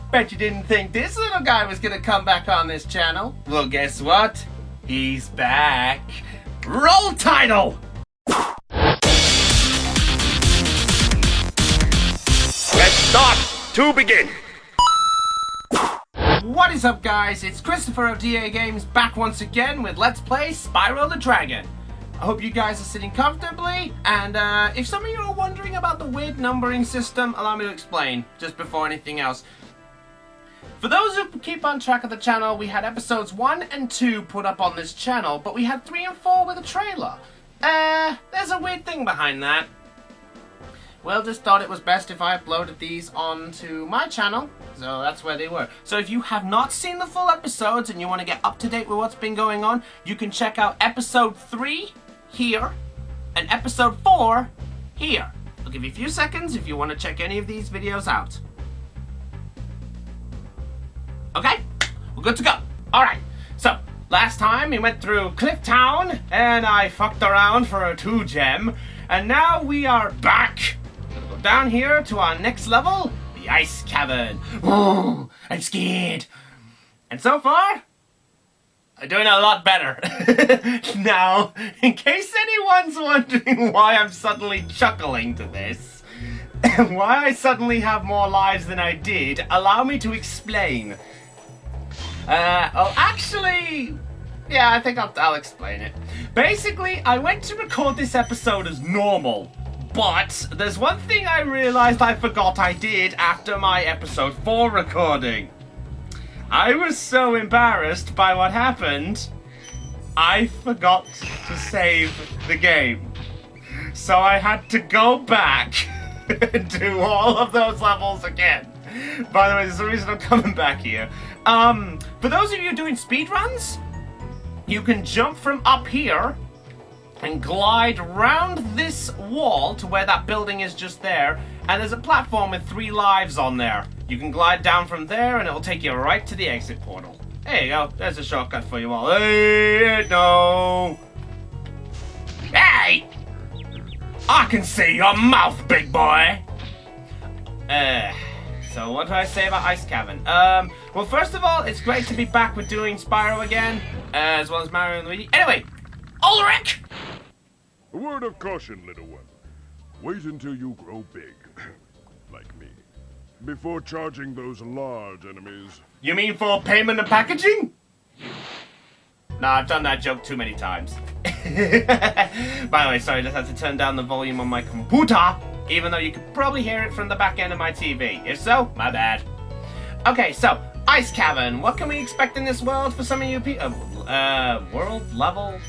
Bet you didn't think this little guy was gonna come back on this channel. Well, guess what? He's back. Roll title! Let's start to begin. What is up, guys? It's Christopher of DAGames back once again with Let's Play Spyro the Dragon. I hope you guys are sitting comfortably, and if some of you are wondering about the weird numbering system, allow me to explain, just before anything else. For those who keep on track of the channel, we had episodes 1 and 2 put up on this channel, but we had 3 and 4 with a trailer. There's a weird thing behind that. Well, just thought it was best if I uploaded these onto my channel, so that's where they were. So if you have not seen the full episodes and you want to get up to date with what's been going on, you can check out episode 3 here and episode 4 here. I'll give you a few seconds if you want to check any of these videos out. Okay, we're good to go. Alright, so last time we went through Cliff Town and I fucked around for a 2 gem, and now we are back. Gonna go down here to our next level, the Ice Cavern. Ooh, I'm scared. And so far, I'm doing a lot better. Now, in case anyone's wondering why I'm suddenly chuckling to this, and why I suddenly have more lives than I did, allow me to explain. Actually, yeah, I think I'll explain it. Basically, I went to record this episode as normal, but there's one thing I realized I forgot I did after my episode 4 recording. I was so embarrassed by what happened, I forgot to save the game. So I had to go back and do all of those levels again. By the way, there's a reason I'm coming back here. For those of you doing speedruns, you can jump from up here and glide round this wall to where that building is just there, and there's a platform with 3 lives on there. You can glide down from there and it'll take you right to the exit portal. There you go, there's a shortcut for you all. Hey, no! Hey! I can see your mouth, big boy! So what do I say about Ice Cavern? Well, first of all, it's great to be back with doing Spyro again, as well as Mario and Luigi. Anyway, Ulrich! A word of caution, little one. Wait until you grow big, like me, before charging those large enemies. You mean for payment and packaging? Nah, I've done that joke too many times. By the way, sorry, I just had to turn down the volume on my computer, even though you could probably hear it from the back end of my TV. If so, my bad. Okay, so, Ice Cavern. What can we expect in this world for some of you people? World, level,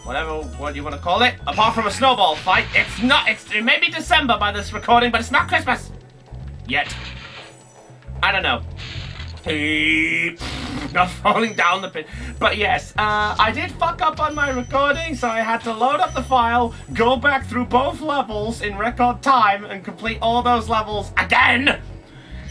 whatever, what you want to call it. Apart from a snowball fight, it may be December by this recording, but it's not Christmas. Yet. I don't know. Not falling down the pit. But yes, I did fuck up on my recording, so I had to load up the file, go back through both levels in record time, and complete all those levels again!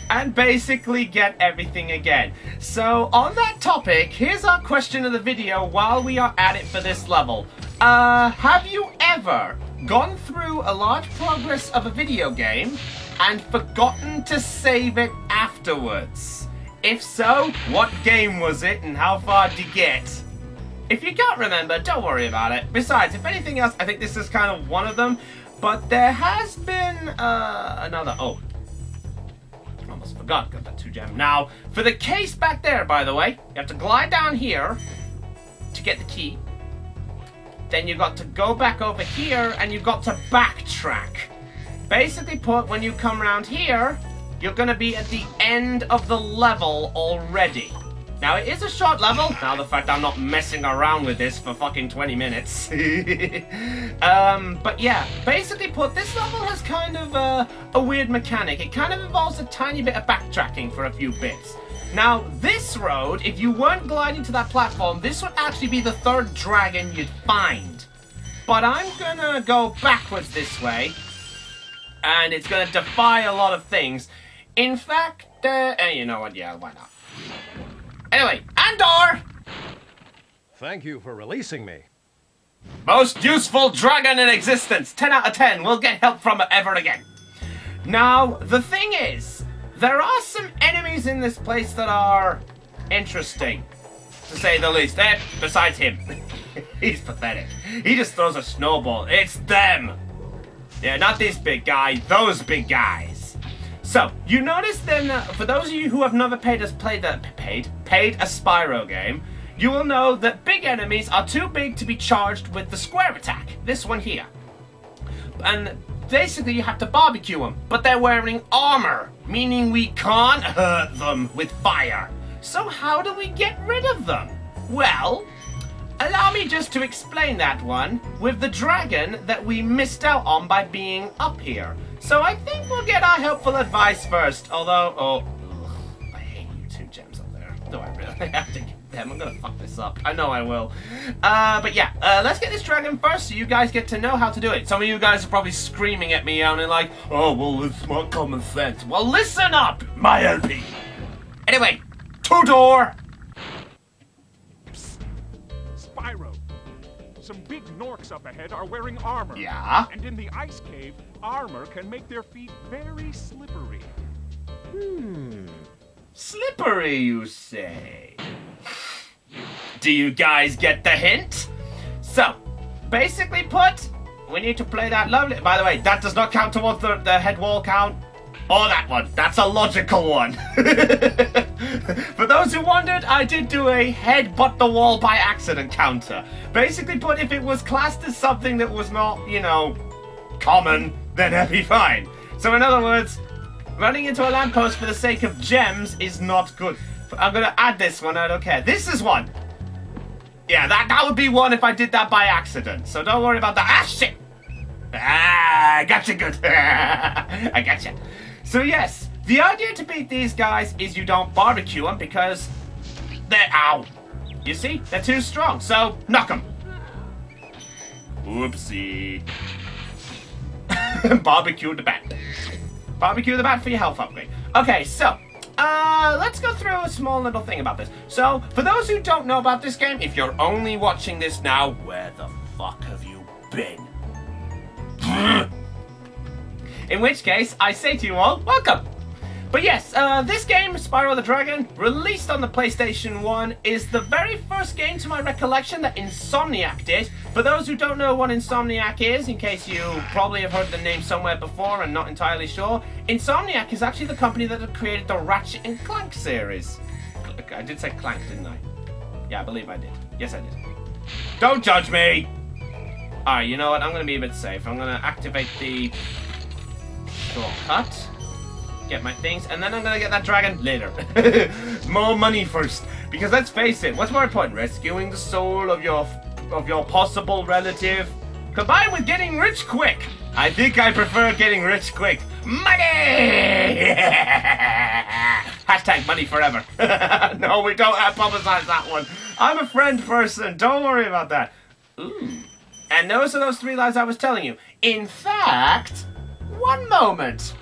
And basically get everything again. So, on that topic, here's our question of the video while we are at it for this level. Have you ever gone through a large progress of a video game and forgotten to save it afterwards? If so, what game was it and how far did you get? If you can't remember, don't worry about it. Besides, if anything else, I think this is kind of one of them. But there has been another... Oh. Almost forgot. Got that 2 gem. Now, for the case back there, by the way, you have to glide down here to get the key. Then you got to go back over here and you got to backtrack. Basically put, when you come around here, you're gonna be at the end of the level already. Now, it is a short level. Now, the fact I'm not messing around with this for fucking 20 minutes. But yeah, basically put, this level has kind of a weird mechanic. It kind of involves a tiny bit of backtracking for a few bits. Now, this road, if you weren't gliding to that platform, this would actually be the 3rd dragon you'd find. But I'm gonna go backwards this way, and it's gonna defy a lot of things. In fact, you know what, yeah, why not? Anyway, Andor! Thank you for releasing me. Most useful dragon in existence. 10 out of 10. We'll get help from it ever again. Now, the thing is, there are some enemies enemies in this place that are interesting, to say the least. Besides him. He's pathetic. He just throws a snowball. It's them. Yeah, not this big guy, those big guys. So, you notice then, for those of you who have never paid a SPRYO game, you will know that big enemies are too big to be charged with the square attack. This one here. And basically you have to barbecue them, but they're wearing armor, meaning we can't hurt them with fire. So how do we get rid of them? Well, allow me just to explain that one with the dragon that we missed out on by being up here. So I think we'll get our helpful advice first, although, I hate you two gems up there. Do I really have to get them? I'm gonna fuck this up. I know I will. But yeah, let's get this dragon first so you guys get to know how to do it. Some of you guys are probably screaming at me and like, oh, well, it's not common sense. Well, listen up, my LP. Anyway, two-door. SPRYO. Some big Gnorcs up ahead are wearing armor. Yeah? And in the ice cave, armor can make their feet very slippery. Slippery, you say? Do you guys get the hint? So, basically put, we need to play that lovely... By the way, that does not count towards the head wall count. Or that one. That's a logical one. For those who wondered, I did do a headbutt the wall by accident counter. Basically put, if it was classed as something that was not, you know, common, then that'd be fine. So in other words, running into a lamppost for the sake of gems is not good. I'm gonna add this one, I don't care. This is one. Yeah, that would be one if I did that by accident. So don't worry about that. Ah, shit! Ah, I gotcha good. I gotcha. So yes, the idea to beat these guys is you don't barbecue them because they're... Ow! You see? They're too strong, so knock them. Oopsie. Barbecue the bat. Barbecue the bat for your health upgrade. Okay, so... let's go through a small little thing about this. So, for those who don't know about this game, if you're only watching this now, where the fuck have you been? In which case, I say to you all, welcome! But yes, this game, Spyro the Dragon, released on the PlayStation 1, is the very first game to my recollection that Insomniac did. For those who don't know what Insomniac is, in case you probably have heard the name somewhere before and not entirely sure, Insomniac is actually the company that have created the Ratchet and Clank series. I did say Clank, didn't I? Yeah, I believe I did. Yes, I did. Don't judge me! Alright, you know what? I'm going to be a bit safe. I'm going to activate the shortcut. Get my things, and then I'm gonna get that dragon later. More money first, because let's face it, what's more important, rescuing the soul of your possible relative, combined with getting rich quick? I think I prefer getting rich quick. Money! Hashtag money forever. No, we don't publicize that one. I'm a friend person. Don't worry about that. Ooh. And those are those 3 lives I was telling you. In fact, one moment.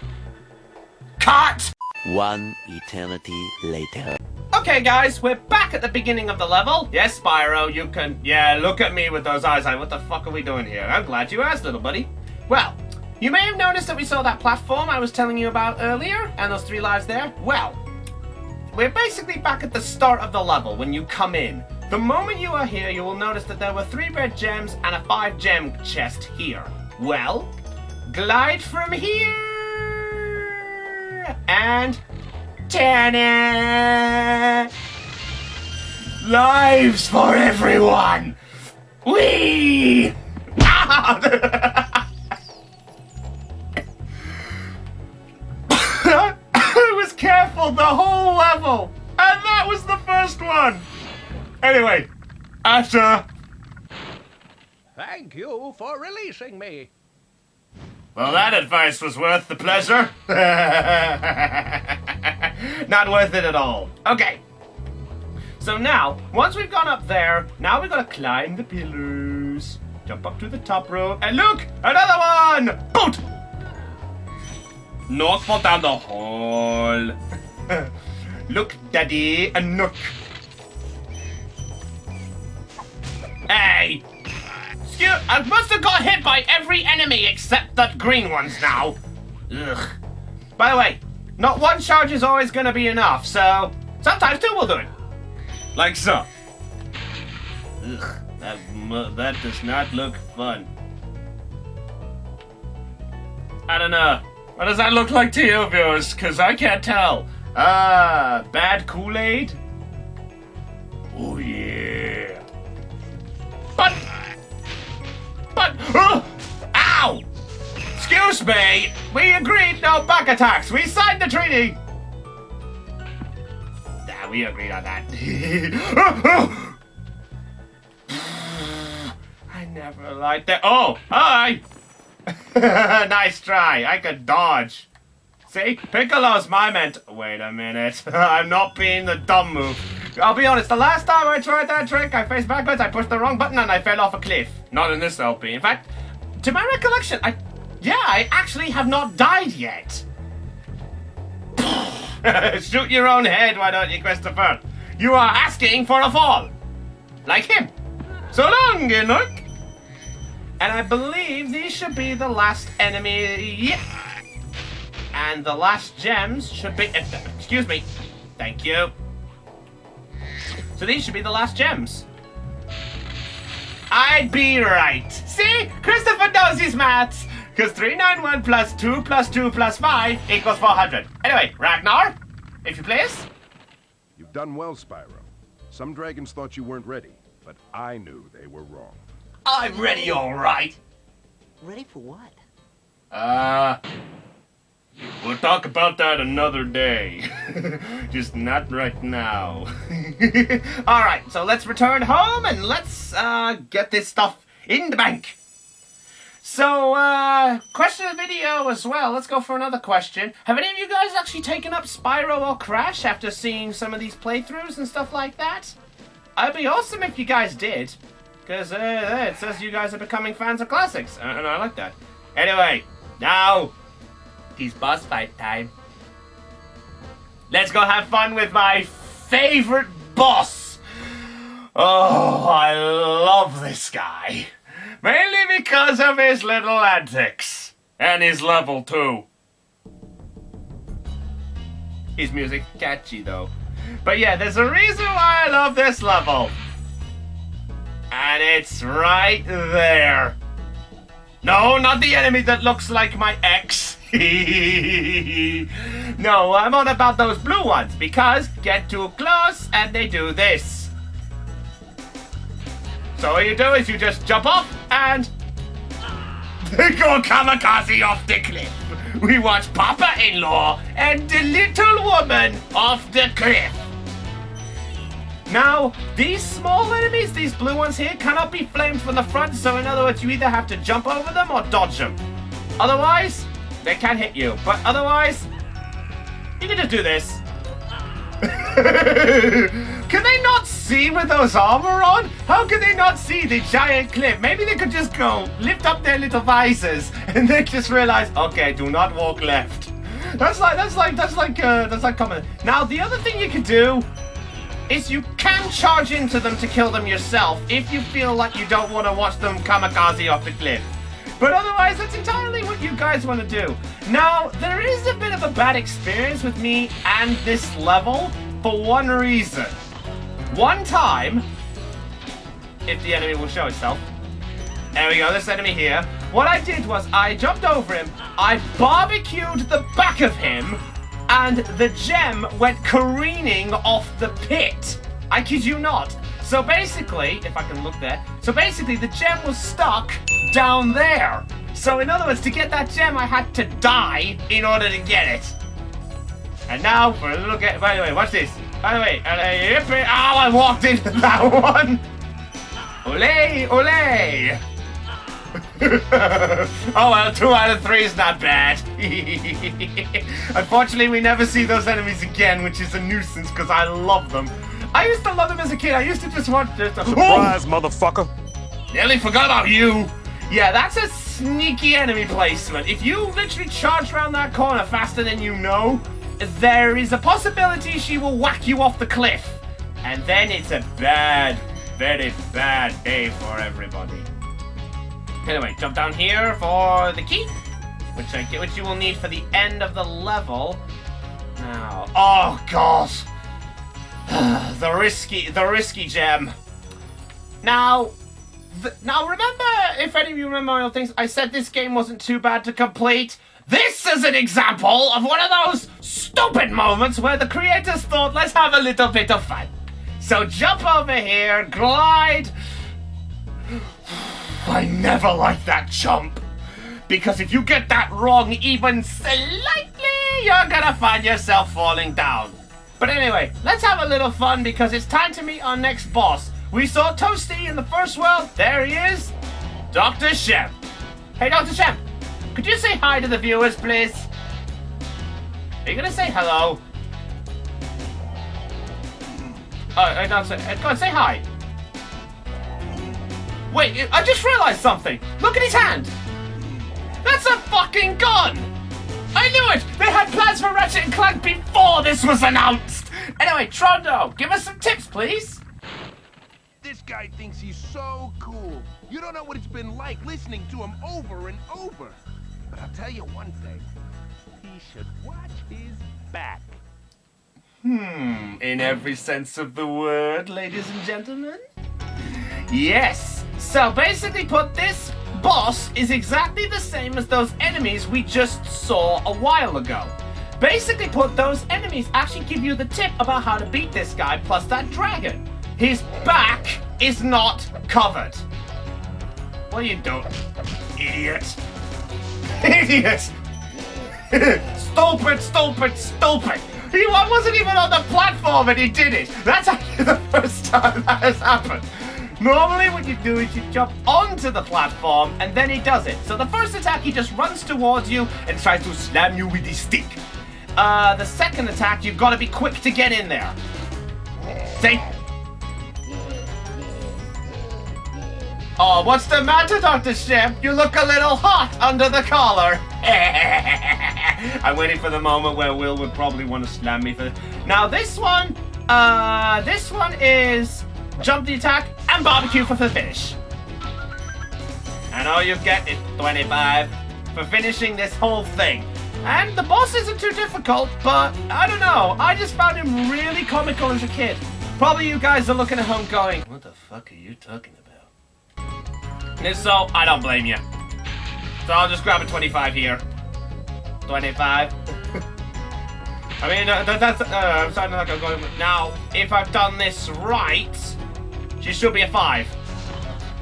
Cut! One eternity later. Okay guys, we're back at the beginning of the level. Yes, Spyro, you can... Yeah, look at me with those eyes. What the fuck are we doing here? I'm glad you asked, little buddy. Well, you may have noticed that we saw that platform I was telling you about earlier, and those 3 lives there. Well, we're basically back at the start of the level when you come in. The moment you are here, you will notice that there were 3 red gems and a 5 gem chest here. Well, glide from here... and 10 lives for everyone. Whee! I was careful the whole level, and that was the first one. Anyway, after. Thank you for releasing me. Well, that advice was worth the pleasure. Not worth it at all. Okay. So now, once we've gone up there, now we've got to climb the pillars. Jump up to the top rope. And look! Another one! Boot! Not fall down the hole. Look, Daddy, a nook. Hey! I must have got hit by every enemy except the green ones now. Ugh. By the way, Not one charge is always going to be enough, so sometimes two will do it. Like so. Ugh, that does not look fun. I don't know. What does that look like to you, viewers? Because I can't tell. Bad Kool-Aid? Oh, yeah. But, ow! Excuse me, we agreed no back attacks. We signed the treaty. Nah, we agreed on that. I never liked that. Oh, hi. Nice try. I could dodge. See, Piccolo's my mentor. Wait a minute. I'm not being the dumb move. I'll be honest, the last time I tried that trick, I faced backwards, I pushed the wrong button, and I fell off a cliff. Not in this LP. In fact, to my recollection, I actually have not died yet. Shoot your own head, why don't you, Christopher? You are asking for a fall. Like him. So long, Gnorc. And I believe these should be the last enemy. Yep. And the last gems should be... excuse me. Thank you. So these should be the last gems. I'd be right. See? Christopher knows his maths. Because 391 plus 2 plus 2 plus 5 equals 400. Anyway, Ragnar, if you please. You've done well, Spyro. Some dragons thought you weren't ready, but I knew they were wrong. I'm ready, all right. Ready for what? We'll talk about that another day. Just not right now. Alright, so let's return home and let's get this stuff in the bank. So, question of the video as well. Let's go for another question. Have any of you guys actually taken up Spyro or Crash after seeing some of these playthroughs and stuff like that? It'd be awesome if you guys did. Because it says you guys are becoming fans of classics. And I like that. Anyway, now... it's boss fight time. Let's go have fun with my favorite boss. Oh, I love this guy. Mainly because of his little antics. And his level too. His music catchy though. But yeah, there's a reason why I love this level. And it's right there. No, not the enemy that looks like my ex. No, I'm on about those blue ones, because get too close and they do this. So what you do is you just jump off and they go kamikaze off the cliff. We watch Papa-in-law and the little woman off the cliff. Now, these small enemies, these blue ones here, cannot be flamed from the front, so in other words, you either have to jump over them or dodge them. Otherwise, they can hit you, but otherwise, you can just do this. Can they not see with those armor on? How can they not see the giant cliff? Maybe they could just go lift up their little visors and they just realize, okay, do not walk left. That's like common. Now, the other thing you can do is you can charge into them to kill them yourself if you feel like you don't want to watch them kamikaze off the cliff. But otherwise, that's entirely what you guys want to do. Now, there is a bit of a bad experience with me and this level for one reason. One time, if the enemy will show itself. There we go, this enemy here. What I did was I jumped over him, I barbecued the back of him, and the gem went careening off the pit. I kid you not. So basically, if I can look there, so basically the gem was stuck down there. So in other words, to get that gem, I had to die in order to get it. And now for a little get. By the way, watch this. By the way, oh, I walked into that one. Ole, ole. Oh well, 2 out of 3 is not bad. Unfortunately, we never see those enemies again, which is a nuisance because I love them. I used to love them as a kid. I used to just want to... Surprise, motherfucker. Nearly forgot about you. Yeah, that's a sneaky enemy placement. If you literally charge around that corner faster than you know, there is a possibility she will whack you off the cliff. And then it's a bad, very bad day for everybody. Anyway, jump down here for the key, which you will need for the end of the level. Now, oh god, the risky gem. Now remember, if any of you remember my old things, I said this game wasn't too bad to complete. This is an example of one of those stupid moments where the creators thought, let's have a little bit of fun. So jump over here, glide. I never like that jump. Because if you get that wrong even slightly, you're gonna find yourself falling down. But anyway, let's have a little fun because it's time to meet our next boss. We saw Toasty in the first world. There he is. Dr. Shem. Hey, Dr. Shem. Could you say hi to the viewers, please? Are you gonna say hello? Oh, no, go on, say hi. Wait, I just realized something. Look at his hand. That's a fucking gun. I knew it. They had plans for Ratchet and Clank before this was announced. Anyway, Trondo, give us some tips, please. This guy thinks he's so cool. You don't know what it's been like listening to him over and over. But I'll tell you one thing. He should watch his back. In every sense of the word, ladies and gentlemen. Yes. So basically put, this boss is exactly the same as those enemies we just saw a while ago. Basically put, those enemies actually give you the tip about how to beat this guy plus that dragon. His back is not covered. What are you doing? Idiot. Idiot. Stupid. He wasn't even on the platform and he did it. That's actually the first time that has happened. Normally what you do is you jump onto the platform and then he does it. So the first attack, he just runs towards you and tries to slam you with his stick. The second attack, you've got to be quick to get in there. See? Oh, what's the matter, Dr. Shemp? You look a little hot under the collar. I'm waiting for the moment where Will would probably want to slam me for this. Now this one is jump the attack and barbecue for the finish. And all you get is 25 for finishing this whole thing. And the boss isn't too difficult, but I don't know. I just found him really comical as a kid. Probably you guys are looking at home going, what the fuck are you talking about? And if so, I don't blame you. So I'll just grab a 25 here. 25. I mean, that's I'm starting like I'm going. Now, if I've done this right, she should be a 5.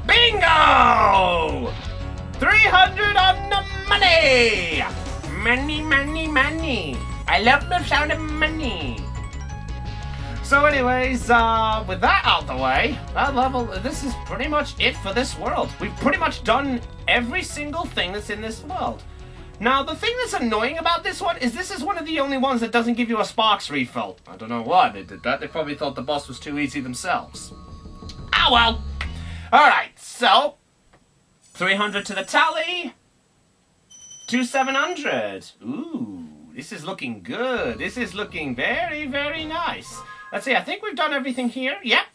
Bingo! 300 on the money! Money. I love the sound of money. So anyways, with that out the way, that level, this is pretty much it for this world. We've pretty much done every single thing that's in this world. Now, the thing that's annoying about this one is this is one of the only ones that doesn't give you a sparks refill. I don't know why they did that. They probably thought the boss was too easy themselves. Ah, well. Alright, so 300 to the tally. 700. Ooh, this is looking good. This is looking very, very nice. Let's see, I think we've done everything here. Yep,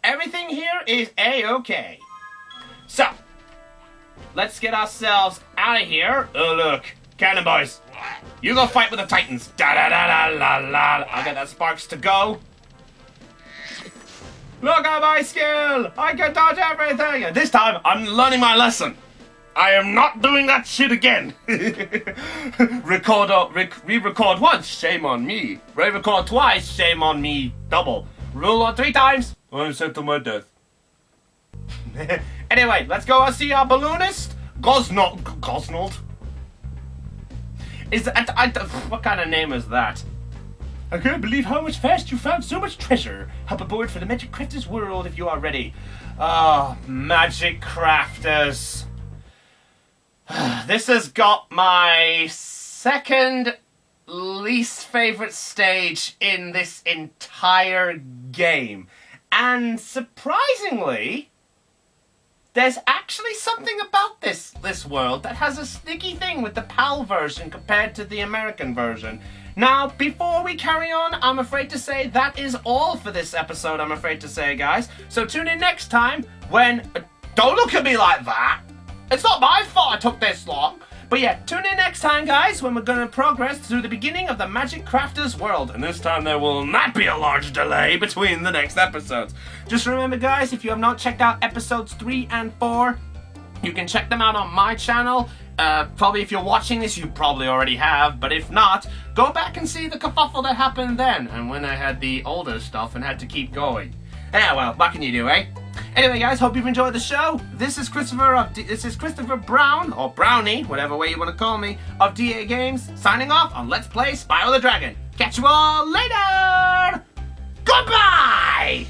everything here is A-okay. So, let's get ourselves out of here. Oh, look, Cannon Boys. You go fight with the Titans. Da-da-da-da-la-la. I'll get that sparks to go. Look at my skill. I can dodge everything. And this time, I'm learning my lesson. I am not doing that shit again. Re-record once, shame on me. Re-record twice, shame on me. Double. Rule on 3 times, I'm sent to my death. Anyway, let's go and see our balloonist. Gosnold. Is that, what kind of name is that? I can't believe how much fast you found so much treasure. Hop aboard for the Magic Crafters world if you are ready. Oh, Magic Crafters. This has got my second least favorite stage in this entire game. And surprisingly, there's actually something about this world that has a sneaky thing with the PAL version compared to the American version. Now, before we carry on, I'm afraid to say that is all for this episode, I'm afraid to say, guys. So tune in next time when... Don't look at me like that! It's not my fault I took this long. But yeah, tune in next time, guys, when we're going to progress through the beginning of the Magic Crafter's world. And this time there will not be a large delay between the next episodes. Just remember, guys, if you have not checked out episodes 3 and 4, you can check them out on my channel. Probably if you're watching this, you probably already have. But if not, go back and see the kerfuffle that happened then. And when I had the older stuff and had to keep going. Yeah, well, what can you do, eh? Anyway, guys, hope you've enjoyed the show. This is Christopher Brown, or Brownie, whatever way you want to call me, of DAGames, signing off on Let's Play Spyro the Dragon. Catch you all later! Goodbye!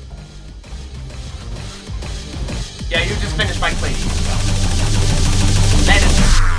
Yeah, you just finished my cleaning. Later.